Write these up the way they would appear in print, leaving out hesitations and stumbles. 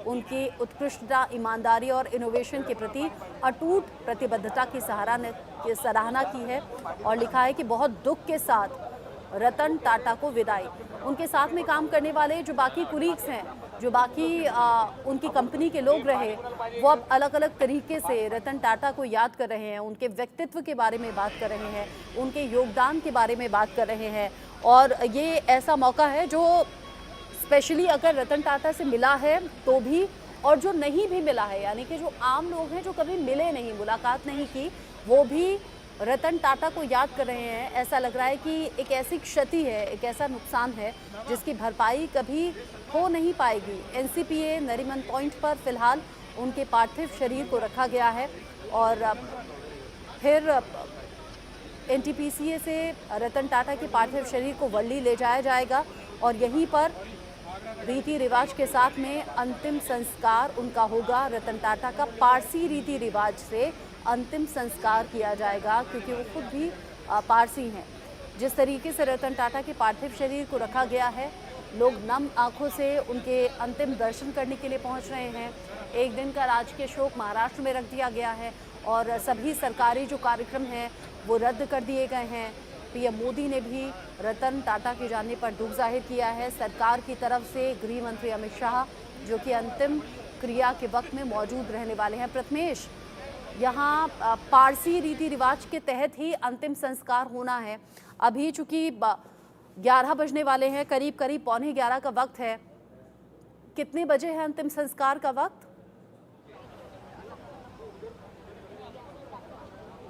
उनकी उत्कृष्टता, ईमानदारी और इनोवेशन के प्रति अटूट प्रतिबद्धता की सराहना की है और लिखा है कि बहुत दुख के साथ रतन टाटा को विदाई। उनके साथ में काम करने वाले जो बाकी कुलीग्स हैं, जो बाकी उनकी कंपनी के लोग रहे, वो अब अलग अलग तरीके से रतन टाटा को याद कर रहे हैं, उनके व्यक्तित्व के बारे में बात कर रहे हैं, उनके योगदान के बारे में बात कर रहे हैं। और ये ऐसा मौका है जो स्पेशली अगर रतन टाटा से मिला है तो भी, और जो नहीं भी मिला है, यानी कि जो आम लोग हैं जो कभी मिले नहीं, मुलाकात नहीं की, वो भी रतन टाटा को याद कर रहे हैं। ऐसा लग रहा है कि एक ऐसी क्षति है, एक ऐसा नुकसान है जिसकी भरपाई कभी हो नहीं पाएगी। एनसीपीए नरीमन पॉइंट पर फिलहाल उनके पार्थिव शरीर को रखा गया है और फिर एनटीपीसी से रतन टाटा के पार्थिव शरीर को वर्ली ले जाया जाएगा और यहीं पर रीति रिवाज के साथ में अंतिम संस्कार उनका होगा। रतन टाटा का पारसी रीति रिवाज से अंतिम संस्कार किया जाएगा, क्योंकि वो खुद भी पारसी हैं। जिस तरीके से रतन टाटा के पार्थिव शरीर को रखा गया है, लोग नम आंखों से उनके अंतिम दर्शन करने के लिए पहुंच रहे हैं। एक दिन का राजकीय शोक महाराष्ट्र में रख दिया गया है और सभी सरकारी जो कार्यक्रम हैं वो रद्द कर दिए गए हैं। पीएम मोदी ने भी रतन टाटा के जाने पर दुख जाहिर किया है। सरकार की तरफ से गृह मंत्री अमित शाह, जो कि अंतिम क्रिया के वक्त में मौजूद रहने वाले हैं। प्रथमेश, यहाँ पारसी रीति रिवाज के तहत ही अंतिम संस्कार होना है। अभी चूंकि 11 बजने वाले हैं, करीब करीब 11:15 का वक्त है। कितने बजे है अंतिम संस्कार का वक्त?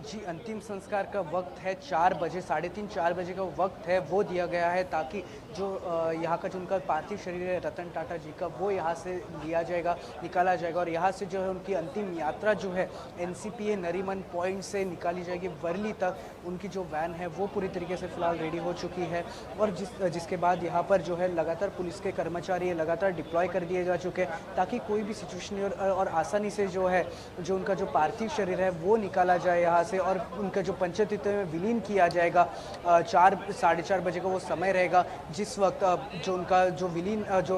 जी, अंतिम संस्कार का वक्त है 4 बजे, 3:30-4 बजे का वक्त है, वो दिया गया है ताकि जो यहाँ का जो उनका पार्थिव शरीर है रतन टाटा जी का, वो यहाँ से लिया जाएगा, निकाला जाएगा और यहाँ से जो है उनकी अंतिम यात्रा जो है एनसीपीए नरीमन पॉइंट से निकाली जाएगी वर्ली तक। उनकी जो वैन है वो पूरी तरीके से फिलहाल रेडी हो चुकी है और जिसके बाद यहाँ पर जो है लगातार पुलिस के कर्मचारी लगातार डिप्लॉय कर दिए जा चुके हैं ताकि कोई भी सिचुएशन और आसानी से जो है जो उनका जो पार्थिव शरीर है वो निकाला जाए यहाँ से और उनका जो पंचतत्व में विलीन किया जाएगा। 4-4:30 बजे का वो समय रहेगा जिस वक्त जो उनका जो विलीन जो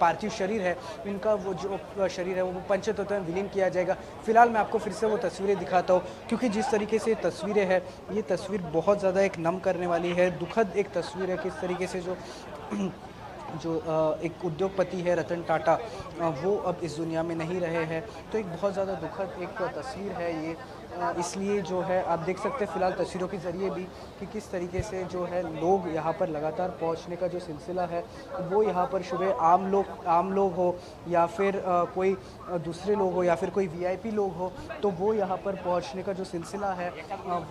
पार्थिव शरीर है, उनका वो जो शरीर है वो पंचतत्व में विलीन किया जाएगा। फिलहाल मैं आपको फिर से वो तस्वीरें दिखाता हूँ, क्योंकि जिस तरीके से तस्वीरें हैं, ये तस्वीर बहुत ज़्यादा एक नम करने वाली है, दुखद एक तस्वीर है। किस तरीके से जो एक उद्योगपति है रतन टाटा, वो अब इस दुनिया में नहीं रहे हैं, तो एक बहुत ज़्यादा दुखद एक तस्वीर है ये। इसलिए जो है आप देख सकते हैं फिलहाल तस्वीरों के ज़रिए भी कि किस तरीके से जो है लोग यहाँ पर लगातार पहुँचने का जो सिलसिला है वो यहाँ पर सुबह आम लोग हो या फिर कोई दूसरे लोग हो या फिर कोई वीआईपी लोग हो, तो वो यहाँ पर पहुँचने का जो सिलसिला है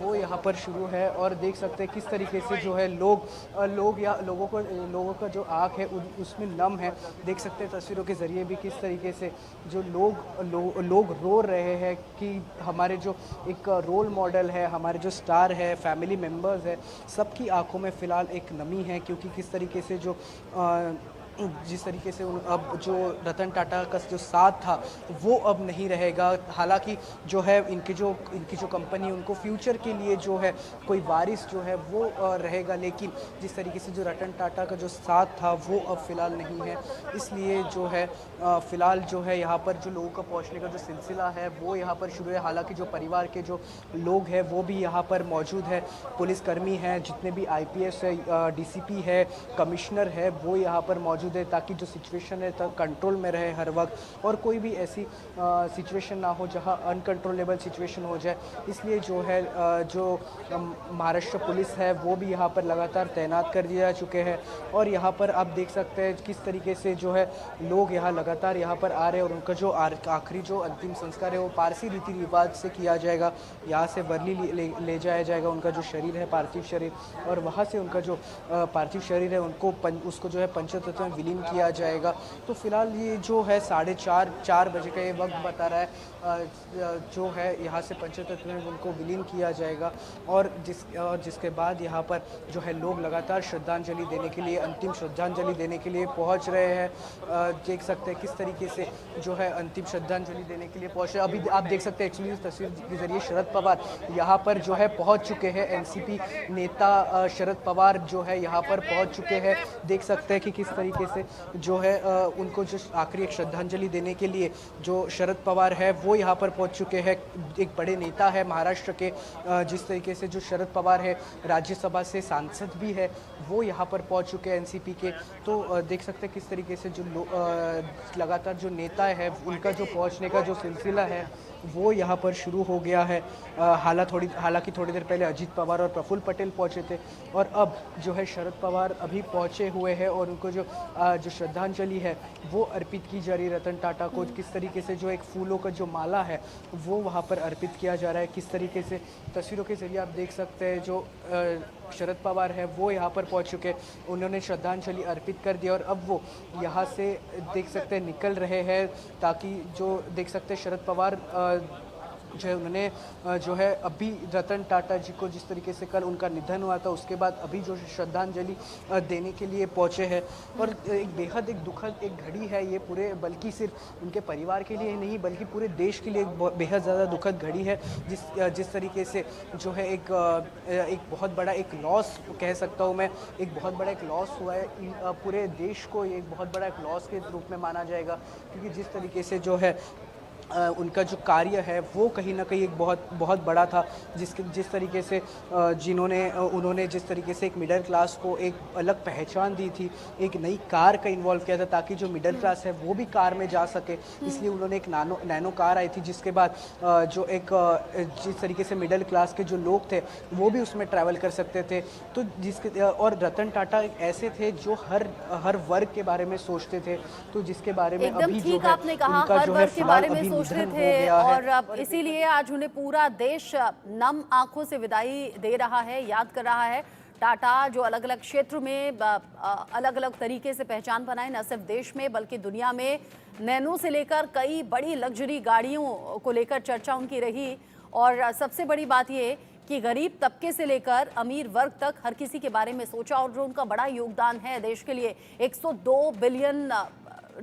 वो यहाँ पर शुरू है। और देख सकते हैं किस तरीके से जो है लोगों का जो आँख है उसमें नम है। देख सकते हैं तस्वीरों के ज़रिए भी किस तरीके से जो लोग रो रहे हैं कि हमारे जो एक रोल मॉडल है, हमारे जो स्टार है, फैमिली मेम्बर्स है, सबकी आंखों में फ़िलहाल एक नमी है, क्योंकि किस तरीके से जिस तरीके से अब जो रतन टाटा का जो साथ था वो अब नहीं रहेगा। हालांकि जो है इनकी जो कंपनी, उनको फ्यूचर के लिए जो है कोई वारिस जो है वो रहेगा, लेकिन जिस तरीके से जो रतन टाटा का जो साथ था वो अब फ़िलहाल नहीं है। इसलिए जो है फ़िलहाल जो है यहाँ पर जो लोगों का पहुँचने का जो सिलसिला है वो यहाँ पर शुरू है। हालाँकि जो परिवार के जो लोग हैं वो भी यहाँ पर मौजूद है, पुलिसकर्मी हैं, जितने भी IPS है, DCP है, कमिश्नर है, वो यहाँ पर मौजूद है ताकि जो सिचुएशन है कंट्रोल में रहे हर वक्त और कोई भी ऐसी सिचुएशन ना हो जहां अनकंट्रोलेबल सिचुएशन हो जाए। इसलिए जो है जो महाराष्ट्र पुलिस है वो भी यहां पर लगातार तैनात कर दिए जा चुके हैं और यहां पर आप देख सकते हैं किस तरीके से जो है लोग यहां लगातार यहां पर आ रहे हैं और उनका जो आखिरी जो अंतिम संस्कार है वो पारसी रीति रिवाज से किया जाएगा। यहाँ से वर्ली ले जाया जाएगा उनका जो शरीर है, पार्थिव शरीर, और वहाँ से उनका जो पार्थिव शरीर है उसको जो है पंचतत्व में विलीन किया जाएगा। तो फिलहाल ये जो है 4:30 बजे का ये वक्त बता रहा है जो है यहाँ से पंचतत्व में उनको विलीन किया जाएगा और जिसके बाद यहाँ पर जो है लोग लगातार श्रद्धांजलि देने के लिए, अंतिम श्रद्धांजलि देने के लिए पहुँच रहे हैं। देख सकते हैं किस तरीके से जो है अंतिम श्रद्धांजलि देने के लिए पहुँच रहे हैं। अभी आप देख सकते हैं एक्चुअली इस तस्वीर के जरिए शरद पवार यहाँ पर जो है पहुँच चुके हैं। एनसीपी नेता शरद पवार जो है यहाँ पर पहुँच चुके हैं। देख सकते हैं कि किस तरीके तरीके से जो है उनको जो आखिरी एक श्रद्धांजलि देने के लिए जो शरद पवार है वो यहाँ पर पहुँच चुके हैं। एक बड़े नेता है महाराष्ट्र के, जिस तरीके से जो शरद पवार है राज्यसभा से सांसद भी है, वो यहाँ पर पहुँच चुके हैं एनसीपी के। तो देख सकते हैं किस तरीके से जो लगातार जो नेता है उनका जो पहुँचने का जो सिलसिला है वो यहाँ पर शुरू हो गया है। हालांकि थोड़ी देर पहले अजीत पवार और प्रफुल्ल पटेल पहुँचे थे और अब जो है शरद पवार अभी पहुँचे हुए हैं और उनको जो श्रद्धांजलि है वो अर्पित की जा रही है। रतन टाटा को किस तरीके से जो एक फूलों का जो माला है वो वहाँ पर अर्पित किया जा रहा है, किस तरीके से तस्वीरों के जरिए आप देख सकते हैं। जो शरद पवार है वो यहाँ पर पहुँच चुके, उन्होंने श्रद्धांजलि अर्पित कर दिया और अब वो यहाँ से देख सकते हैं निकल रहे हैं, ताकि जो देख सकते हैं शरद पवार जो है उन्होंने जो है अभी रतन टाटा जी को जिस तरीके से कल उनका निधन हुआ था उसके बाद अभी जो श्रद्धांजलि देने के लिए पहुँचे हैं। और एक बेहद एक दुखद एक घड़ी है ये पूरे, बल्कि सिर्फ उनके परिवार के लिए नहीं बल्कि पूरे देश के लिए एक बेहद ज़्यादा दुखद घड़ी है। जिस तरीके से जो है एक बहुत बड़ा एक लॉस कह सकता हूँ मैं, एक बहुत बड़ा एक लॉस हुआ है पूरे देश को, ये एक बहुत बड़ा एक लॉस के रूप में माना जाएगा। क्योंकि जिस तरीके से जो है उनका जो कार्य है वो कहीं ना कहीं एक बहुत बड़ा था, जिस तरीके से उन्होंने जिस तरीके से एक मिडिल क्लास को एक अलग पहचान दी थी, एक नई कार का इन्वॉल्व किया था ताकि जो मिडिल क्लास है वो भी कार में जा सके। इसलिए उन्होंने एक नैनो कार आई थी जिसके बाद जो एक जिस तरीके से मिडिल क्लास के जो लोग थे वो भी उसमें ट्रैवल कर सकते थे। तो और रतन टाटा ऐसे थे जो हर वर्ग के बारे में सोचते थे, तो जिसके बारे में अभी जो है आपने कहा हर वर्ग के बारे में सोच रहे थे और अब इसीलिए आज उन्हें पूरा देश नम आंखों से विदाई दे रहा है, याद कर रहा है। टाटा जो अलग अलग क्षेत्र में अलग अलग तरीके से पहचान बनाए, न सिर्फ देश में बल्कि दुनिया में, नैनो से लेकर कई बड़ी लग्जरी गाड़ियों को लेकर चर्चा उनकी रही। और सबसे बड़ी बात ये कि गरीब तबके से लेकर अमीर वर्ग तक हर किसी के बारे में सोचा और जो उनका बड़ा योगदान है देश के लिए, 102 बिलियन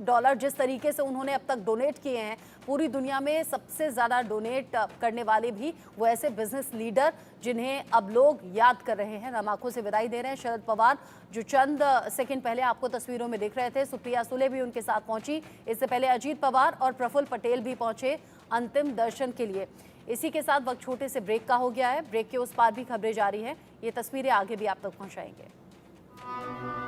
डॉलर जिस तरीके से उन्होंने अब तक डोनेट किए हैं, पूरी दुनिया में सबसे ज़्यादा डोनेट करने वाले भी वो ऐसे बिजनेस लीडर जिन्हें अब लोग याद कर रहे हैं, नम आंखों से विदाई दे रहे हैं। शरद पवार जो चंद सेकंड पहले आपको तस्वीरों में देख रहे थे, सुप्रिया सुले भी उनके साथ पहुंची। इससे पहले अजीत पवार और प्रफुल्ल पटेल भी पहुंचे अंतिम दर्शन के लिए। इसी के साथ वक्त छोटे से ब्रेक का हो गया है। ब्रेक के उस पार भी खबरें जारी हैं, ये तस्वीरें आगे भी आप तक पहुँचाएंगे।